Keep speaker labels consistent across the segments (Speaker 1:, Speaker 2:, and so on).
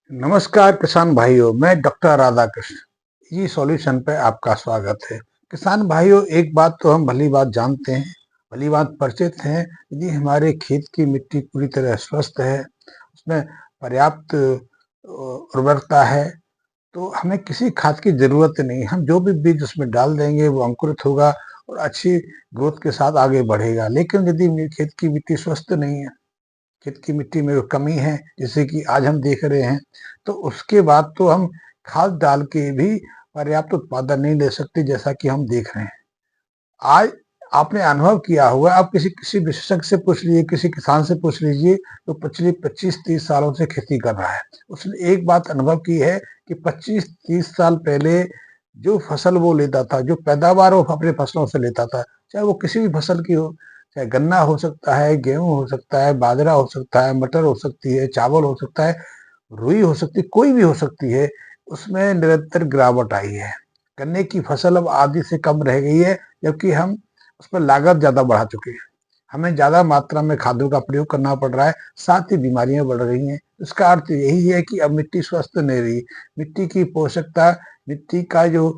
Speaker 1: नमस्कार किसान भाइयों, मैं डॉक्टर राधाकृष्ण जी सॉल्यूशन पे आपका स्वागत है। किसान भाइयों, एक बात तो हम भली बात जानते हैं, भली बात परिचित हैं। यदि हमारे खेत की मिट्टी पूरी तरह स्वस्थ है, उसमें पर्याप्त उर्वरकता है, तो हमें किसी खाद की जरूरत नहीं। हम जो भी बीज उसमें डाल देंगे वो अंकुरित होगा और अच्छी ग्रोथ के साथ आगे बढ़ेगा। लेकिन यदि खेत की मिट्टी स्वस्थ नहीं है, खेत की मिट्टी में कमी है, जैसे कि आज हम देख रहे हैं, तो उसके बाद तो हम खाद डाल के भी पर्याप्त उत्पादन नहीं ले सकते, जैसा कि हम देख रहे हैं। आज आपने अनुभव किया होगा, आप किसी किसी विशेषज्ञ से पूछ लीजिए, किसी किसान से पूछ लीजिए, तो पिछले 25-30 सालों से खेती कर रहा है। उसने एक बात अनुभव की है कि 25-30 साल पहले जो फसल वो लेता था, जो पैदावार वो अपने फसलों से लेता था, चाहे वो किसी भी फसल की हो, चाहे गन्ना हो सकता है, गेहूं हो सकता है, बाजरा हो सकता है, मटर हो सकती है, चावल हो सकता है, रुई हो सकती है, कोई भी हो सकती है, उसमें निरंतर गिरावट आई है। गन्ने की फसल अब आधी से कम रह गई है, जबकि हम उस पर लागत ज्यादा बढ़ा चुके हैं। हमें ज्यादा मात्रा में खादों का प्रयोग करना पड़ रहा है, साथ ही बीमारियां बढ़ रही हैं। इसका अर्थ यही है कि अब मिट्टी स्वस्थ नहीं रही। मिट्टी की पोषकता, मिट्टी का जो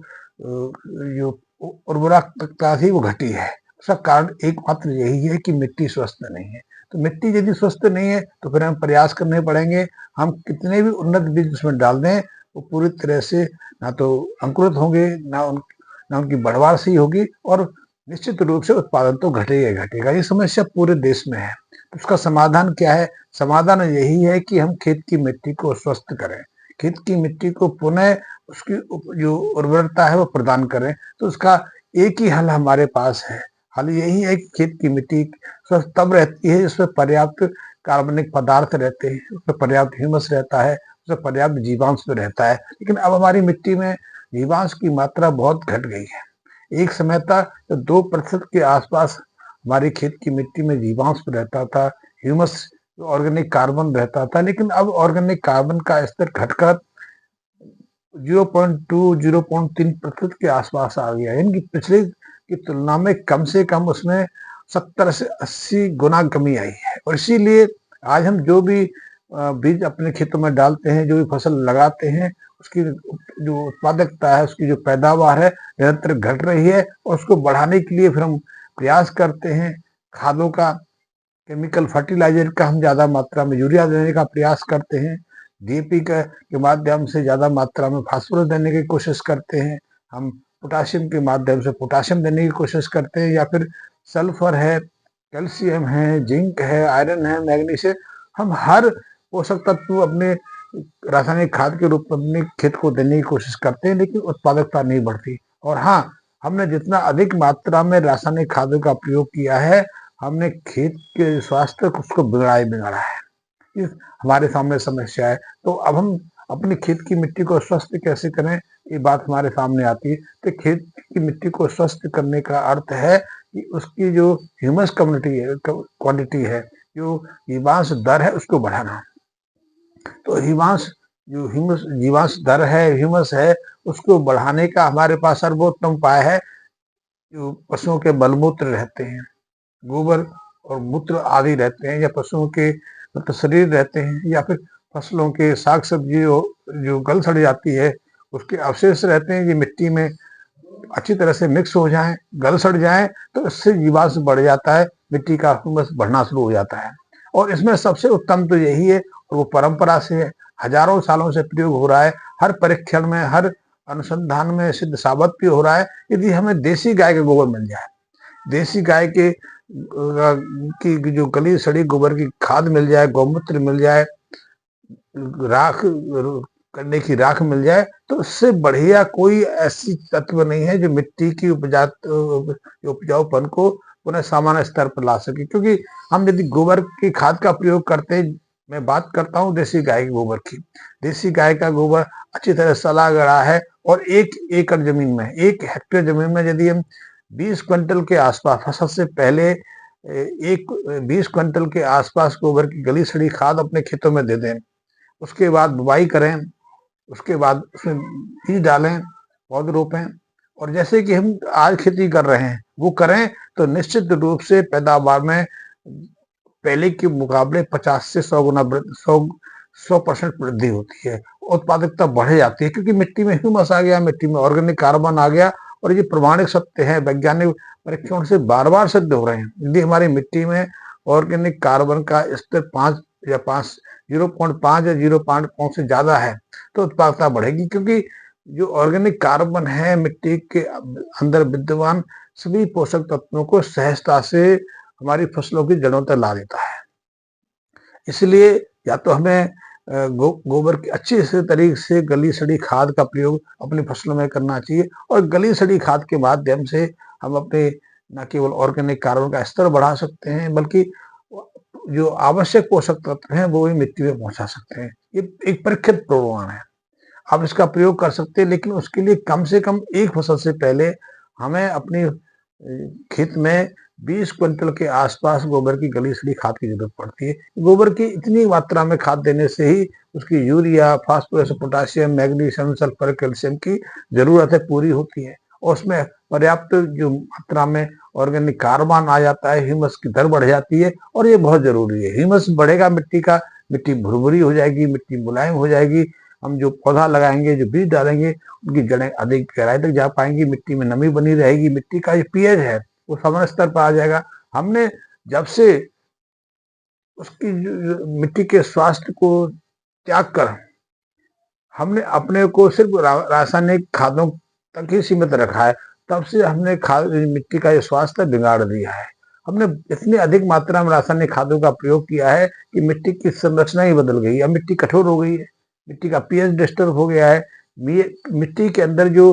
Speaker 1: उर्वरकता थी वो घटी है। उसका कारण एकमात्र यही है कि मिट्टी स्वस्थ नहीं है। तो मिट्टी यदि स्वस्थ नहीं है तो फिर हमें प्रयास करने पड़ेंगे। हम कितने भी उन्नत बीज उसमें डाल दें, वो पूरी तरह से ना तो अंकुरित होंगे, ना उनकी बढ़वार सही होगी, और निश्चित रूप से उत्पादन तो घटेगा ही घटेगा। ये समस्या पूरे देश में है। तो उसका समाधान क्या है? समाधान यही है कि हम खेत की मिट्टी को स्वस्थ करें, खेत की मिट्टी को पुनः उसकी जो उर्वरता है वो प्रदान करें। तो उसका एक ही हल हमारे पास है। हल यही है कि खेत की मिट्टी स्वस्थ तब रहती है जिसमें पर्याप्त कार्बनिक पदार्थ रहते हैं, उसमें पर्याप्त ह्यूमस रहता है, उसमें पर्याप्त जीवांश में रहता है। लेकिन अब हमारी मिट्टी में जीवांश की मात्रा बहुत घट गई है। एक समय था तो 2% के आसपास हमारी खेत की मिट्टी में जीवांश रहता था, ह्यूमस ऑर्गेनिक कार्बन रहता था। लेकिन अब ऑर्गेनिक कार्बन का स्तर घटकर 0.2 0.3% के आसपास आ गया। यानी कि पिछले की तुलना में कम से कम उसमें 70 से 80 गुना कमी आई है। और इसीलिए आज हम जो भी बीज अपने खेतों में डालते हैं, जो भी फसल लगाते हैं, उसकी जो उत्पादकता है, उसकी जो पैदावार है, निरंतर घट रही है। और उसको बढ़ाने के लिए फिर हम प्रयास करते हैं खादों का, केमिकल फर्टिलाइजर का हम ज्यादा मात्रा में यूरिया देने का प्रयास करते हैं, डीएपी के माध्यम से ज्यादा मात्रा में फास्फोरस देने की कोशिश करते हैं, हम पोटाशियम के माध्यम से पोटाशियम देने की कोशिश करते हैं, या फिर सल्फर है, कैल्शियम है, जिंक है, आयरन है, मैग्नीशियम, हम हर पोषक तत्व अपने रासायनिक खाद के रूप में अपने खेत को देने की कोशिश करते हैं। लेकिन उत्पादकता नहीं बढ़ती। और हाँ, हमने जितना अधिक मात्रा में रासायनिक खादों का प्रयोग किया है, हमने खेत के स्वास्थ्य को उसको बिगड़ा ही बिगाड़ा है। ये हमारे सामने समस्या है। तो अब हम अपनी खेत की मिट्टी को स्वस्थ कैसे करें, ये बात हमारे सामने आती है। तो खेत की मिट्टी को स्वस्थ करने का अर्थ है कि उसकी जो ह्यूमस कम्युनिटी है, क्वालिटी है, जो जीवांश दर है, उसको बढ़ाना। तो जीवांश जो ह्यूमस जीवांश दर है, ह्यूमस है, उसको बढ़ाने का हमारे पास सर्वोत्तम उपाय है। जो पशुओं के मलमूत्र रहते हैं, गोबर और मूत्र आदि रहते हैं, या पशुओं के मतलब शरीर रहते हैं, या फिर फसलों के साग सब्जी जो गल सड़ जाती है, उसके अवशेष रहते हैं, ये मिट्टी में अच्छी तरह से मिक्स हो जाएं, गल सड़ जाएं, तो इससे जीवांश बढ़ जाता है, मिट्टी का ह्यूमस बढ़ना शुरू हो जाता है। और इसमें सबसे उत्तम तो यही है, और वो परंपरा से हजारों सालों से प्रयोग हो रहा है, हर परीक्षण में, हर अनुसंधान में सिद्ध साबित भी हो रहा है। यदि हमें देसी गाय का गोबर मिल जाए, देसी गाय के की जो गली सड़ी गोबर की खाद मिल जाए, गौमूत्र मिल जाए, राख करने की राख मिल जाए, तो उससे बढ़िया कोई ऐसी तत्व नहीं है जो मिट्टी की उपजाऊपन को पुनः सामान्य स्तर पर ला सके। क्योंकि हम यदि गोबर की खाद का प्रयोग करते हैं, मैं बात करता हूँ देसी गाय के गोबर की, देसी गाय का गोबर अच्छी तरह सला गड़ा है, और 1 एकड़ जमीन में, 1 हेक्टेयर जमीन में यदि हम 20 क्विंटल के आसपास फसल से पहले एक 20 क्विंटल के आसपास गोबर की गली सड़ी खाद अपने खेतों में दे दें, उसके बाद बुवाई करें, उसके बाद उसमें बीज डालें, पौध रोपें, और जैसे कि हम आज खेती कर रहे हैं वो करें, तो निश्चित रूप से पैदावार में पहले के मुकाबले 50 से 100 गुना 100% वृद्धि होती है, उत्पादकता बढ़ जाती है, क्योंकि मिट्टी में ह्यूमस आ गया, मिट्टी में ऑर्गेनिक कार्बन आ गया। और ये प्रमाणिक सत्य है, वैज्ञानिक परीक्षण से बार-बार सिद्ध हो रहे हैं। यदि हमारी मिट्टी में ऑर्गेनिक कार्बन का स्तर 5 या 5 0.5 या 0.5 से ज़्यादा है, तो उत्पादकता बढ़ेगी, क्योंकि जो ऑर्गेनिक कार्बन है मिट्टी के अंदर विद्यमान सभी पोषक तत्वों को सहजता से हमारी फसलों की जड़ों तक ला देता है। इसलिए या तो हमें गोबर की अच्छी से तरीके से गली सड़ी खाद का प्रयोग अपनी फसलों में करना चाहिए, और गली सड़ी खाद के माध्यम से हम अपने न केवल ऑर्गेनिक कार्बन का स्तर बढ़ा सकते हैं, बल्कि जो आवश्यक पोषक तत्व हैं वो भी मिट्टी में पहुंचा सकते हैं। ये एक परीक्षित प्रमाण है, आप इसका प्रयोग कर सकते हैं, लेकिन उसके लिए कम से कम एक फसल से पहले हमें अपनी खेत में 20 क्विंटल के आसपास गोबर की गली सड़ी खाद की जरूरत पड़ती है। गोबर की इतनी मात्रा में खाद देने से ही उसकी urea, phosphorus, potassium, magnesium, sulphur, calcium की जरूरतें पूरी होती है, और उसमें पर्याप्त जो मात्रा में ऑर्गेनिक कार्बन आ जाता है, ह्यूमस की दर बढ़ जाती है, और ये बहुत जरूरी है। ह्यूमस बढ़ेगा मिट्टी का, मिट्टी भुरभुरी हो जाएगी, मिट्टी मुलायम हो जाएगी, हम जो पौधा लगाएंगे, जो बीज डालेंगे, उनकी जड़ें अधिक गहराई तक जा पाएंगी, मिट्टी में नमी बनी रहेगी, मिट्टी का जो पीएच है वो सामान्य स्तर पर आ जाएगा। हमने जब से उसकी मिट्टी के स्वास्थ्य को त्याग कर हमने अपने को सिर्फ रासायनिक खादों तक ही सीमित रखा है, तब से हमने खाद मिट्टी का जो स्वास्थ्य बिगाड़ दिया है। हमने इतनी अधिक मात्रा में रासायनिक खादों का प्रयोग किया है कि मिट्टी की संरचना ही बदल गई है। अब मिट्टी कठोर हो गई है, मिट्टी का पीएच डिस्टर्ब हो गया है, मिट्टी के अंदर जो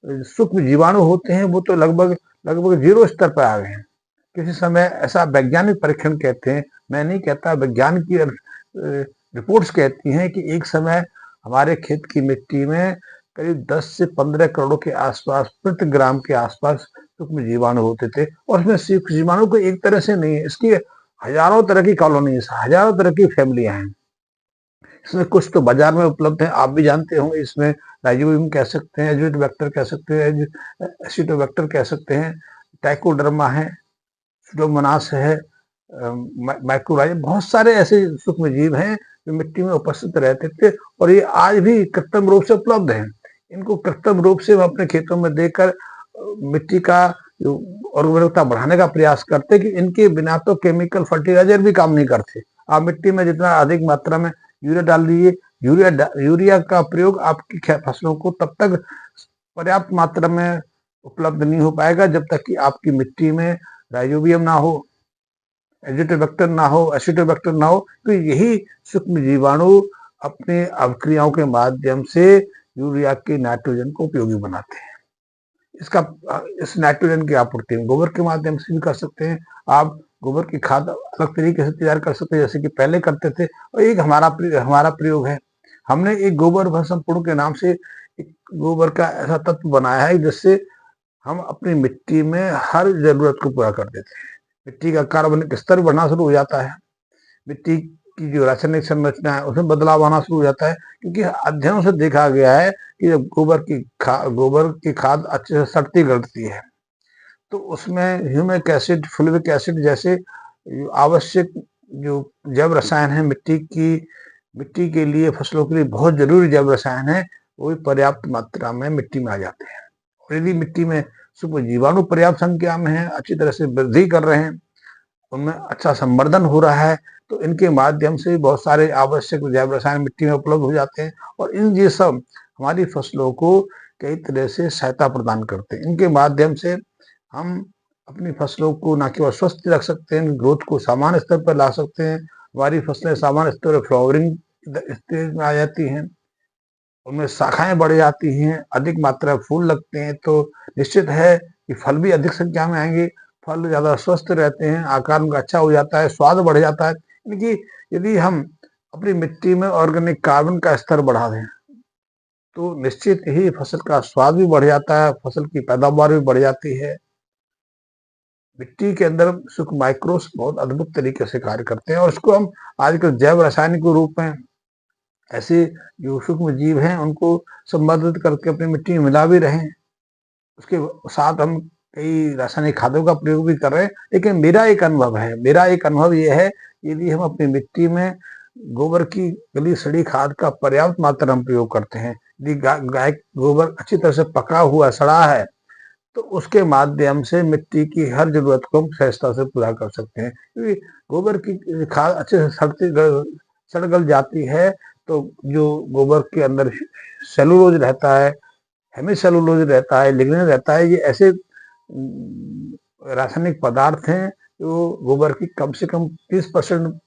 Speaker 1: सूक्ष्म जीवाणु होते हैं वो तो लगभग लगभग 0 स्तर पर आ गए हैं। किसी समय ऐसा वैज्ञानिक परीक्षण कहते हैं, मैं नहीं कहता, विज्ञान की रिपोर्ट्स कहती हैं कि एक समय हमारे खेत की मिट्टी में करीब 10 से 15 करोड़ के आसपास प्रति ग्राम के आसपास सूक्ष्म जीवाणु होते थे, और उसमें सूक्ष्म जीवाणु को एक तरह से नहीं है, इसकी हजारों तरह की कॉलोनीज, हजारों तरह की फैमिलियां हैं। इसमें कुछ तो बाजार में उपलब्ध है, आप भी जानते होंगे। इसमें राइजोबियम कह सकते हैं, एजोटोबैक्टर कह सकते हैं, एसिटोबैक्टर कह सकते हैं, ट्राइकोडर्मा है, सुडोमोनास है, माइक्रोराइजा, बहुत सारे ऐसे सूक्ष्म जीव हैं जो मिट्टी में उपस्थित रहते थे, और ये आज भी कृत्रिम रूप से उपलब्ध हैं। इनको कृत्रिम रूप से हम अपने खेतों में देकर मिट्टी का उर्वरकता बढ़ाने का प्रयास करते, कि इनके बिना तो केमिकल फर्टिलाइजर भी काम नहीं करते। आप मिट्टी में जितना अधिक मात्रा में यूरिया डाल दीजिए, यूरिया का प्रयोग आपकी फसलों को तब तक पर्याप्त मात्रा में उपलब्ध नहीं हो पाएगा जब तक कि आपकी मिट्टी में राइजोबियम ना हो, एजिटोबैक्टर ना हो, एसिटोबैक्टर ना हो। तो यही सूक्ष्म जीवाणु अपने अवक्रियाओं के माध्यम से यूरिया के नाइट्रोजन को उपयोगी बनाते हैं। इस नाइट्रोजन की आपूर्ति हम गोबर के माध्यम से भी कर सकते हैं। आप गोबर की खाद अलग तरीके से तैयार कर सकते हैं, जैसे कि पहले करते थे। और एक हमारा प्रयोग है, हमने एक गोबर भस्म के नाम से एक गोबर का ऐसा तत्व बनाया है जिससे हम अपनी मिट्टी में हर जरूरत को पूरा कर देते हैं। मिट्टी का कार्बनिक स्तर बढ़ना शुरू हो जाता है, मिट्टी की जो रासायनिक संरचना है उसमें बदलाव आना शुरू हो जाता है, क्योंकि अध्ययनों से देखा गया है कि जब गोबर की खाद अच्छे से सड़ती गलती है, तो उसमें ह्यूमिक एसिड, फुल्विक एसिड जैसे आवश्यक जो जैव रसायन है मिट्टी के लिए, फसलों के लिए बहुत जरूरी जैव रसायन है, वो भी पर्याप्त मात्रा में मिट्टी में आ जाते हैं। और यदि मिट्टी में सूक्ष्म जीवाणु पर्याप्त संख्या में है, अच्छी तरह से वृद्धि कर रहे हैं, उनमें अच्छा संवर्धन हो रहा है, तो इनके माध्यम से बहुत सारे आवश्यक जैव रसायन मिट्टी में उपलब्ध हो जाते हैं, और ये सब हमारी फसलों को कई तरह से सहायता प्रदान करते हैं। इनके माध्यम से हम अपनी फसलों को न केवल स्वस्थ रख सकते हैं, ग्रोथ को सामान्य स्तर पर ला सकते हैं। हमारी फसलें सामान्य स्तर पर फ्लावरिंग स्टेज में आ जाती हैं, उनमें शाखाएं बढ़ जाती हैं, अधिक मात्रा में फूल लगते हैं, तो निश्चित है कि फल भी अधिक संख्या में आएंगे, फल ज्यादा स्वस्थ रहते हैं, आकार उनका अच्छा हो जाता है, स्वाद बढ़ जाता है। यानी यदि हम अपनी मिट्टी में ऑर्गेनिक कार्बन का स्तर बढ़ा दें, तो निश्चित ही फसल का स्वाद भी बढ़ जाता है, फसल की पैदावार भी बढ़ जाती है। मिट्टी के अंदर सूक्ष्म माइक्रोब्स बहुत अद्भुत तरीके से कार्य करते हैं, और उसको हम आजकल जैव रासायनिक रूप में ऐसे जो सूक्ष्म जीव हैं उनको संवर्धित करके अपनी मिट्टी में मिला भी रहे हैं। उसके साथ हम कई रासायनिक खादों का प्रयोग भी कर रहे हैं। लेकिन मेरा एक अनुभव ये है, यदि हम अपनी मिट्टी में गोबर की गली सड़ी खाद का पर्याप्त मात्रा में प्रयोग करते हैं। यदि गाय गोबर अच्छी तरह से पका हुआ सड़ा है तो उसके माध्यम से मिट्टी की हर जरूरत को हम सहजता से पूरा कर सकते हैं, क्योंकि गोबर की खाद अच्छे से सड़ गल जाती है तो जो गोबर के अंदर सेलुलोज रहता है, हेमी सेलुलोज रहता है, लिग्निन रहता है, ये ऐसे रासायनिक पदार्थ हैं जो गोबर की कम से कम 30%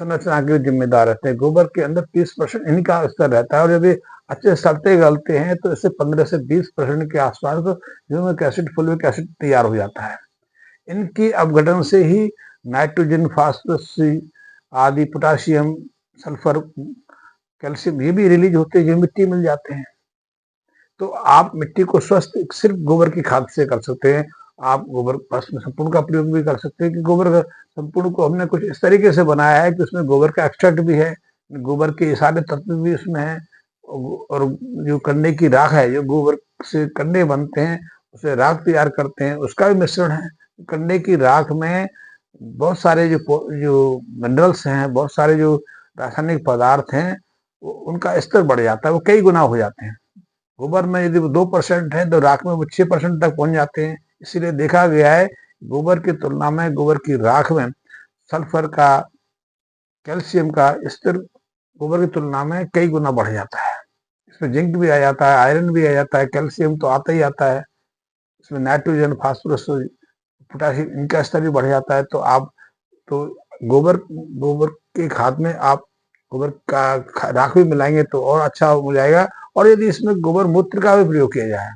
Speaker 1: संरचना के लिए जिम्मेदार रहते हैं। गोबर के अंदर 30% इनका स्तर रहता है और जब ये अच्छे सड़ते गलते हैं तो इससे 15 से 20% के आसपास ह्यूमिक एसिड, फुल्विक एसिड तैयार हो जाता है। इनकी अपघटन से ही नाइट्रोजन, फास्फोरस आदि, पोटाशियम, सल्फर, कैल्शियम ये भी रिलीज होते हैं, जो मिट्टी मिल जाते हैं। तो आप मिट्टी को स्वस्थ सिर्फ गोबर की खाद से कर सकते हैं। आप गोबर भस्म संपूर्ण का प्रयोग भी कर सकते हैं कि गोबर संपूर्ण को हमने कुछ इस तरीके से बनाया है कि उसमें गोबर का एक्सट्रैक्ट भी है, गोबर के सारे तत्व भी उसमें है, और जो कंडे की राख है, जो गोबर से कंडे बनते हैं उसे राख तैयार करते हैं, उसका भी मिश्रण है। कंडे की राख में बहुत सारे जो मिनरल्स हैं, बहुत सारे जो रासायनिक पदार्थ हैं, उनका स्तर बढ़ जाता है, वो कई गुना हो जाते हैं। गोबर में यदि 2% है तो राख में वो 6% तक पहुंच जाते हैं। इसीलिए देखा गया है गोबर की तुलना में गोबर की राख में सल्फर का, कैल्शियम का स्तर गोबर की तुलना में कई गुना बढ़ जाता है। इसमें जिंक भी आ जाता है, आयरन भी आ जाता है, कैल्शियम तो आता ही आता है, इसमें नाइट्रोजन, फास्फोरस, पोटाशियम इनका स्तर भी बढ़ जाता है। तो आप तो गोबर गोबर के खाद में आप गोबर का राख भी मिलाएंगे तो और अच्छा हो जाएगा। और यदि इसमें गोबर मूत्र का भी प्रयोग किया जाए,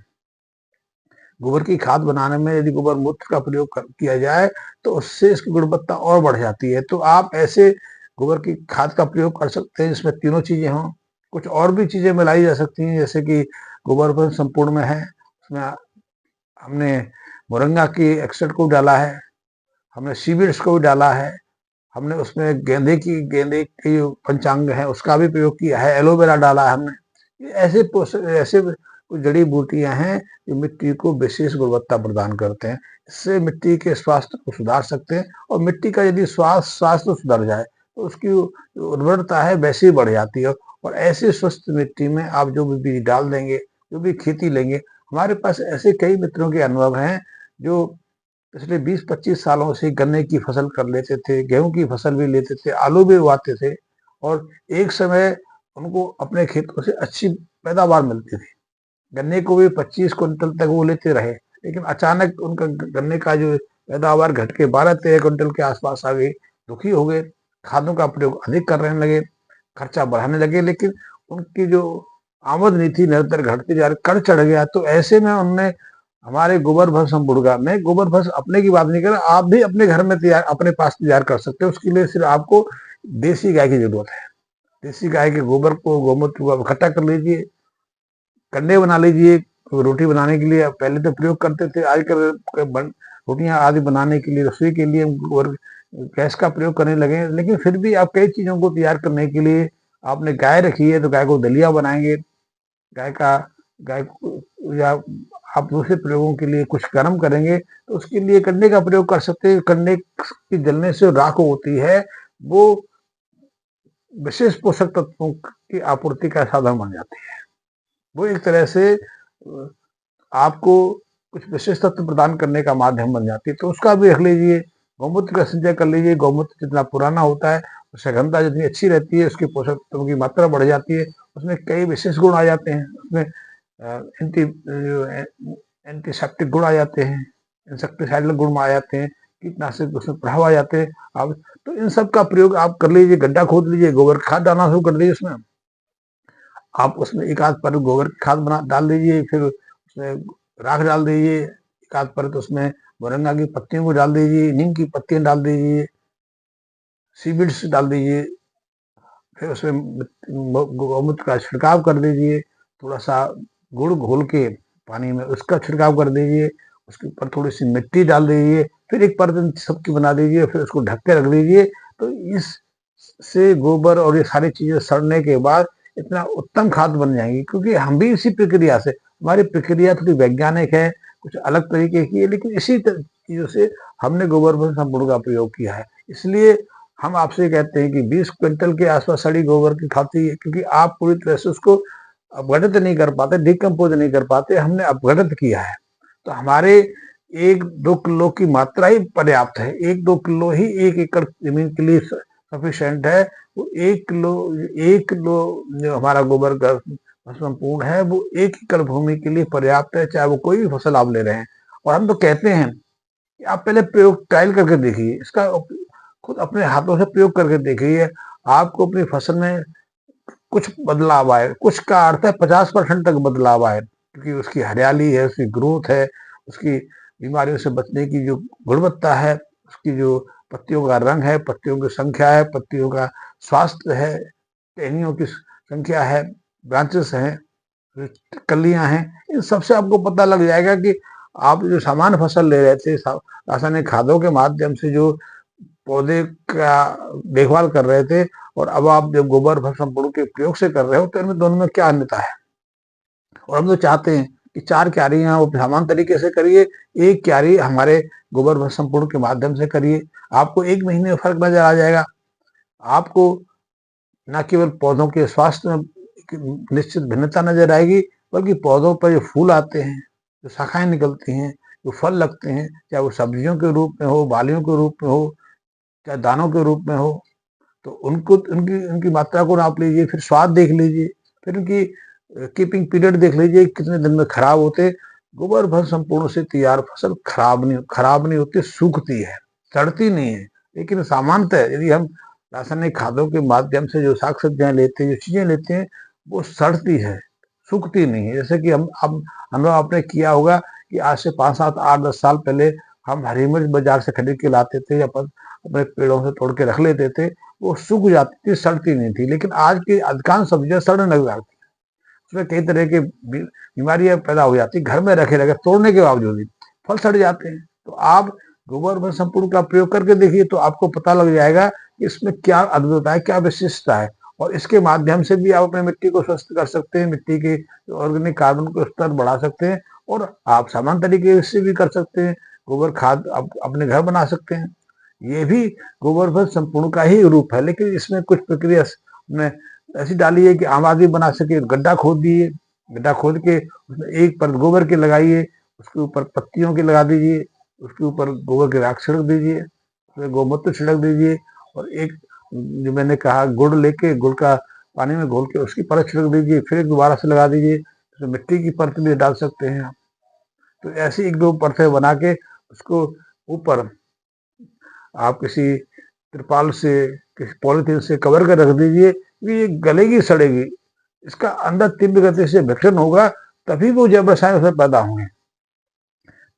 Speaker 1: गोबर की खाद बनाने में यदि गोबर मूत्र का प्रयोग किया जाए तो उससे इसकी गुणवत्ता और बढ़ जाती है। तो आप ऐसे गोबर की खाद का प्रयोग कर सकते हैं जिसमें तीनों चीजें हों। कुछ और भी चीजें मिलाई जा सकती हैं, जैसे कि गोबर पर संपूर्ण में है, उसमें हमने मोरंगा की एक्सट्रैक्ट को डाला है, हमने सीवीड्स को भी डाला है, हमने उसमें गेंदे की जो पंचांग है उसका भी प्रयोग किया है, एलोवेरा डाला है हमने। ऐसे कुछ जड़ी बूटियां हैं जो मिट्टी को विशेष गुणवत्ता प्रदान करते हैं। इससे मिट्टी के स्वास्थ्य को सुधार सकते हैं, और मिट्टी का यदि स्वास्थ्य सुधर जाए तो उसकी उर्वरता है वैसे ही बढ़ जाती है। और ऐसे स्वस्थ मिट्टी में आप जो भी बीज डाल देंगे, जो भी खेती लेंगे, हमारे पास ऐसे कई मित्रों के अनुभव हैं जो पिछले 20-25 सालों से गन्ने की फसल कर लेते थे, गेहूं की फसल भी लेते थे, आलू भी उगाते थे, और एक समय उनको अपने खेतों से अच्छी पैदावार मिलती थी। गन्ने को भी 25 क्विंटल तक वो लेते रहे, लेकिन अचानक उनका गन्ने का जो पैदावार घट के 12-13 क्विंटल के आसपास आ गई। दुखी हो गए, खादों का प्रयोग अधिक करने लगे, खर्चा बढ़ाने लगे, लेकिन उनकी जो आमदनी थी निरंतर घटती जा रही, कर चढ़ गया। तो ऐसे में उनने हमारे गोबर भस्म संपुड़, मैं गोबर भस्म अपने की बात नहीं कर रहा, आप भी अपने घर में तैयार, अपने पास तैयार कर सकते हो। उसके लिए सिर्फ आपको देसी गाय की जरूरत है। देसी गाय के गोबर को, गौमूत्र को इकट्ठा कर लीजिए, कंडे बना लीजिए। रोटी बनाने के लिए पहले तो प्रयोग करते थे, आजकल रोटियां आदि बनाने के लिए, रसोई के लिए गोबर गैस का प्रयोग करने लगे। लेकिन फिर भी आप कई चीजों को तैयार करने के लिए, आपने गाय रखी है तो गाय को दलिया बनाएंगे, गाय को, या आप दूसरे प्रयोगों के लिए कुछ गर्म करेंगे तो उसके लिए कंडे का प्रयोग कर सकते हैं। कंडे की जलने से राख होती है, वो विशेष पोषक तत्वों की आपूर्ति का साधन बन जाती है। वो एक तरह से आपको कुछ विशेष तत्व प्रदान करने का माध्यम बन जाती है। तो उसका भी रख लीजिए, गौमूत्र का संचय कर लीजिए। गौमूत्र जितना पुराना होता है, सघनता जितनी अच्छी रहती है, उसकी पोषक तत्वों की मात्रा बढ़ जाती है, उसमें कई विशेष गुण आ जाते हैं, उसमें एंटी एंटीसेप्टिक गुण आ जाते हैं, इंसेक्टिसाइडल गुण आ जाते हैं, कीटनाशक उसमें प्रभाव आ जाते हैं। आप तो इन सब का प्रयोग आप कर लीजिए, गड्ढा खोद लीजिए, गोबर खाद डालना शुरू कर दीजिए उसमें। आप उसमें एक आध परत गोबर की खाद बना डाल दीजिए, फिर उसमें राख डाल दीजिए, एक आध परत उसमें मोरंगा की पत्तियों को डाल दीजिए, नीम की पत्तियां डाल दीजिए, सीविड्स डाल दीजिए, फिर उसमें गौमूत्र का छिड़काव कर दीजिए, थोड़ा सा गुड़ घोल के पानी में उसका छिड़काव कर दीजिए, उसके ऊपर थोड़ी सी मिट्टी डाल दीजिए, फिर एक परत सबकी बना दीजिए, फिर उसको ढक के रख दीजिए। तो इस से गोबर और ये सारी चीजें सड़ने के बाद इतना उत्तम खाद बन जाएंगी। क्योंकि हम भी इसी प्रक्रिया से, हमारी प्रक्रिया थोड़ी वैज्ञानिक है, कुछ अलग तरीके की है, लेकिन इसी चीजों से हमने गोबर भस्म संपूर्ण का प्रयोग किया है। इसलिए हम आपसे कहते हैं कि 20 क्विंटल के आसपास सड़ी गोबर की खाद चाहिए, क्योंकि आप पूरी तरह से उसको अपघटित नहीं कर पाते, डिकम्पोज नहीं कर पाते, हमने अपघटित किया है। तो हमारे 1-2 किलो की मात्रा ही पर्याप्त है। 1-2 किलो ही 1 एकड़ जमीन के लिए सफिशिएंट है। वो 1 किलो जो हमारा गोबर का संपूर्ण है वो 1 एकड़ भूमि के लिए पर्याप्त है, चाहे वो कोई भी फसल आप ले रहे हैं। और हम तो कहते हैं कि आप पहले प्रयोग ट्रायल करके देखिए, इसका खुद अपने हाथों से प्रयोग करके देखिए, आपको अपनी फसल में कुछ बदलाव आए। कुछ का अर्थ है 50% तक बदलाव आए, क्योंकि उसकी हरियाली है, उसकी ग्रोथ है, उसकी बीमारियों से बचने की जो गुणवत्ता है, उसकी जो पत्तियों का रंग है, पत्तियों की संख्या है, पत्तियों का स्वास्थ्य है, टहनियों की संख्या है, ब्रांचेस हैं, कलियां हैं, इन सबसे आपको पता लग जाएगा कि आप जो सामान्य फसल ले रहे थे रासायनिक खादों के माध्यम से जो पौधे का देखभाल कर रहे थे, और अब आप जब गोबर संपूर्ण के प्रयोग से कर रहे हो, तो इनमें दोनों में क्या अन्यता है। और हम तो चाहते हैं कि 4 क्यारियां वो सामान्य तरीके से करिए, 1 क्यारी हमारे गोबर संपूर्ण के माध्यम से करिए। आपको 1 महीने में फर्क नजर आ जाएगा। आपको न केवल पौधों के स्वास्थ्य में निश्चित भिन्नता नजर आएगी, बल्कि पौधों पर जो फूल आते हैं, जो शाखाएं निकलती हैं, जो फल लगते हैं, चाहे वो सब्जियों के रूप में हो, बालियों के रूप में हो, चाहे दानों के रूप में हो, तो उनको उनकी उनकी मात्रा को नाप लीजिए, फिर स्वाद देख लीजिए, फिर उनकी कीपिंग पीरियड देख लीजिए, कितने दिन में खराब होते। गोबर भर संपूर्ण से तैयार फसल खराब नहीं होती, सूखती है, सड़ती नहीं है। लेकिन सामान्यतः यदि हम रासायनिक खादों के माध्यम से जो साग सब्जियां लेते हैं, जो चीजें लेते हैं, वो सड़ती है, सूखती नहीं है। जैसे कि हम लोग आपने किया होगा कि आज से 5-7-8-10 साल पहले हम हरी मिर्च बाजार से खरीद के लाते थे, या अपने पेड़ों से तोड़ के रख लेते थे, वो सूख जाती थी, सड़ती नहीं थी। लेकिन आज की अधिकांश सब्जियां सड़ने लग जाती, उसमें कई तरह की बीमारियां पैदा हो जाती, घर में रखे रखे तोड़ने के बावजूद भी फल सड़ जाते हैं। तो आप गोबर में संपूर्ण का प्रयोग करके देखिए, तो आपको पता लग जाएगा कि इसमें क्या अद्भुतता है, क्या विशिष्टता है। और इसके माध्यम से भी आप अपनी मिट्टी को स्वस्थ कर सकते हैं, मिट्टी के ऑर्गेनिक कार्बन को स्तर बढ़ा सकते हैं, और आप सामान्य तरीके से भी कर सकते हैं। गोबर खाद आप अपने घर बना सकते हैं। ये भी गोबर भर संपूर्ण का ही रूप है, लेकिन इसमें कुछ प्रक्रिया में ऐसी डाली है कि आम आदमी बना सके। गड्ढा खोद दिए, गड्ढा खोद के उसमें एक परत गोबर की लगाइए, उसके ऊपर पत्तियों की लगा दीजिए, उसके ऊपर गोबर की राख छिड़क दीजिए, उसमें गोमूत्र छिड़क दीजिए, और एक जो मैंने कहा गुड़ लेके, गुड़ का पानी में घोल के उसकी परत छिड़क दीजिए, फिर एक दोबारा से लगा दीजिए। उसमें मिट्टी की परत भी डाल सकते हैं आप। तो ऐसी 1-2 परतें बना के उसको ऊपर आप किसी त्रिपाल से, किसी पॉलिथीन से कवर कर रख दीजिए, ये गलेगी सड़ेगी, इसका अंदर तीव्र गति से विघटन होगा, तभी वो जैव रसायन उसमें पैदा होंगे,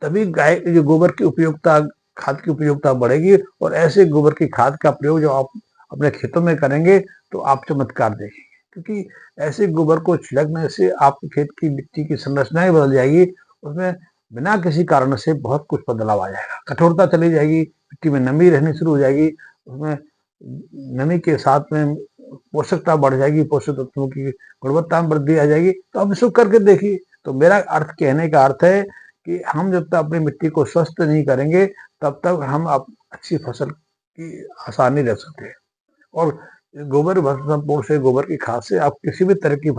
Speaker 1: तभी गाय जो गोबर की उपयोगिता, खाद की उपयोगिता बढ़ेगी। और ऐसे गोबर की खाद का प्रयोग जो आप अपने खेतों में करेंगे, तो आप चमत्कार देखेंगे, क्योंकि ऐसे गोबर को छिड़कने से आपके खेत की मिट्टी की संरचना ही बदल जाएगी। उसमें बिना किसी कारण से बहुत कुछ बदलाव आ जाएगा, कठोरता चली जाएगी, मिट्टी में नमी रहनी शुरू हो जाएगी, उसमें नमी के साथ में पोषकता बढ़ जाएगी, पोषक तत्वों की गुणवत्ता में वृद्धि आ जाएगी। तो आप इसको करके देखिए। तो मेरा अर्थ, कहने का अर्थ है कि हम जब तक अपनी मिट्टी को स्वस्थ नहीं करेंगे, तब तक हम अच्छी फसल की आशा नहीं रख सकते। और गोबर संपूर्ण से, गोबर की खाद से आप किसी भी तरह की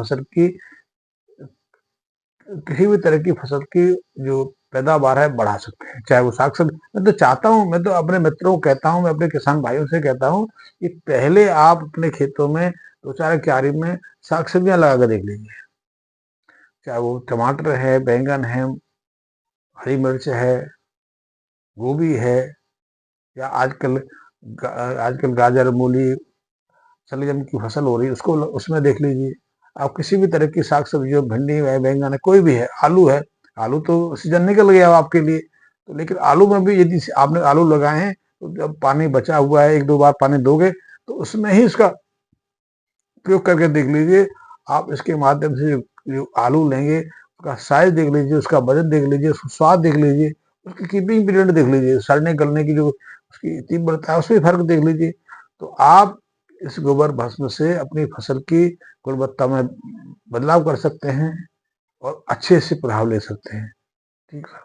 Speaker 1: फसल की जो पैदावार है बढ़ा सकते हैं, चाहे वो साग सब्जी। मैं तो चाहता हूँ, मैं तो अपने मित्रों को कहता हूँ, मैं अपने किसान भाइयों से कहता हूँ कि पहले आप अपने खेतों में 2-4 क्यारी में साग सब्जियां लगा कर देख लीजिए, चाहे वो टमाटर है, बैंगन है, हरी मिर्च है, गोभी है, या आजकल गाजर, मूली, शलजम की फसल हो रही है, उसको उसमें देख लीजिए। आप किसी भी तरह की साग सब्जी हो, भिंडी है, बैंगन है, कोई भी है, आलू है, आलू तो सीजन निकल गया आपके लिए। तो लेकिन आलू में भी यदि आपने आलू लगाए हैं, तो जब पानी बचा हुआ है, 1-2 बार पानी दोगे, तो उसमें ही उसका प्रयोग करके देख लीजिए। आप इसके माध्यम से जो आलू लेंगे, उसका साइज देख लीजिए, उसका वजन देख लीजिए, उसका स्वाद देख लीजिए, उसकी कीपिंग पीरियड देख लीजिए, सड़ने गलने की जो उसकी तीव्रता है, उसमें फर्क देख लीजिए। तो आप इस गोबर भस्म से अपनी फसल की गुणवत्ता में बदलाव कर सकते हैं, और अच्छे से प्रभाव ले सकते हैं। ठीक है।